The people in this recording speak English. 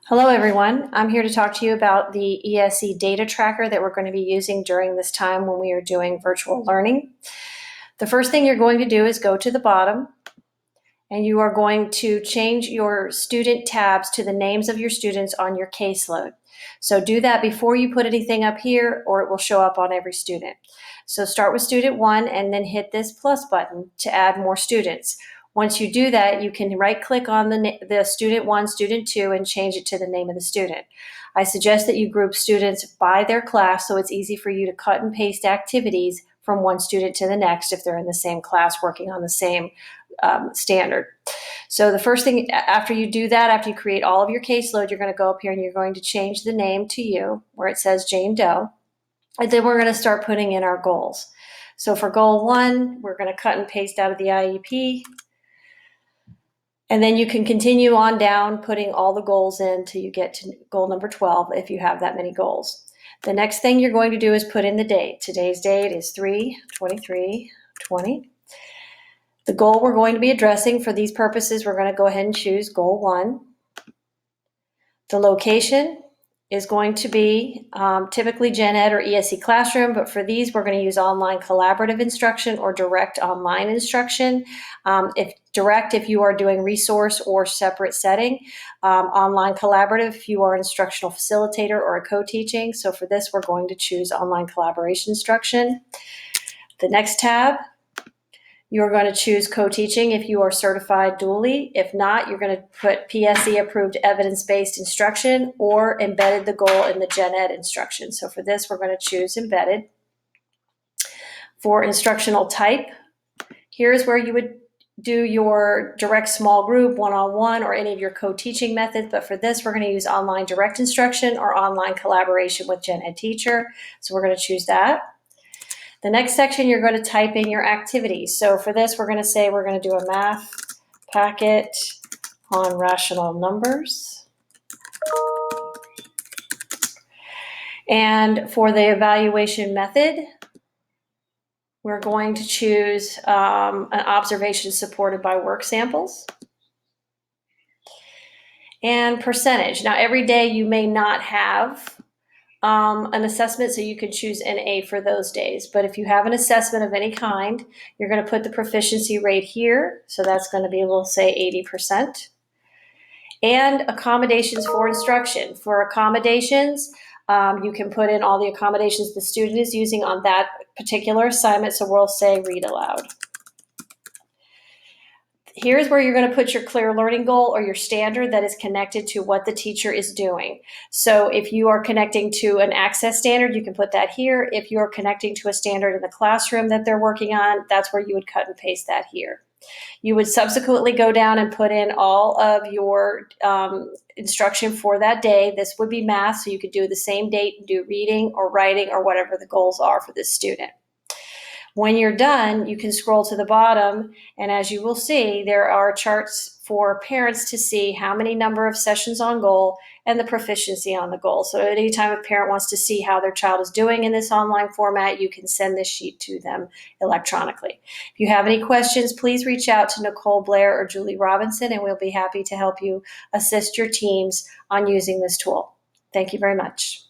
Hello everyone, I'm here to talk to you about the ESE data tracker that we're going to be using during this time when we are doing virtual learning. The first thing you're going to do is go to the bottom and you are going to change your student tabs to the names of your students on your caseload. So do that before you put anything up here or it will show up on every student. So start with student 1 and then hit this plus button to add more students. Once you do that, you can right-click on the student 1, student 2, and change it to the name of the student. I suggest that you group students by their class so it's easy for you to cut and paste activities from one student to the next if they're in the same class working on the same standard. So the first thing, after you do that, after you create all of your caseload, you're going to go up here and you're going to change the name to you, where it says Jane Doe. And then we're going to start putting in our goals. So for goal 1, we're going to cut and paste out of the IEP. And then you can continue on down, putting all the goals in till you get to goal number 12 if you have that many goals. The next thing you're going to do is put in the date. Today's date is 3/23/20. The goal we're going to be addressing for these purposes, we're going to go ahead and choose goal 1. The location is going to be typically Gen Ed or ESE Classroom, but for these we're going to use online collaborative instruction or direct online instruction. If you are doing resource or separate setting, online collaborative if you are an instructional facilitator or a co-teaching. So for this we're going to choose online collaboration instruction. The next tab, you're going to choose co-teaching if you are certified dually. If not, you're going to put PSE approved evidence-based instruction or embedded the goal in the Gen Ed instruction. So for this, we're going to choose embedded. For instructional type, here's where you would do your direct small group, one-on-one, or any of your co-teaching methods. But for this, we're going to use online direct instruction or online collaboration with Gen Ed teacher. So we're going to choose that. The next section, you're going to type in your activities. So for this, we're going to say we're going to do a math packet on rational numbers. And for the evaluation method, we're going to choose an observation supported by work samples. And percentage. Now, every day you may not have an assessment, so you could choose an A for those days. But if you have an assessment of any kind, you're going to put the proficiency rate here. So that's going to be, we'll say 80%. And accommodations for instruction. For accommodations, you can put in all the accommodations the student is using on that particular assignment. So we'll say read aloud. Here's where you're going to put your clear learning goal or your standard that is connected to what the teacher is doing. So if you are connecting to an access standard, you can put that here. If you are connecting to a standard in the classroom that they're working on, that's where you would cut and paste that here. You would subsequently go down and put in all of your instruction for that day. This would be math, so you could do the same date and do reading or writing or whatever the goals are for this student. When you're done, you can scroll to the bottom, and as you will see, there are charts for parents to see how many number of sessions on goal and the proficiency on the goal. So at any time a parent wants to see how their child is doing in this online format, you can send this sheet to them electronically. If you have any questions, please reach out to Nicole Blair or Julie Robinson, and we'll be happy to help you assist your teams on using this tool. Thank you very much.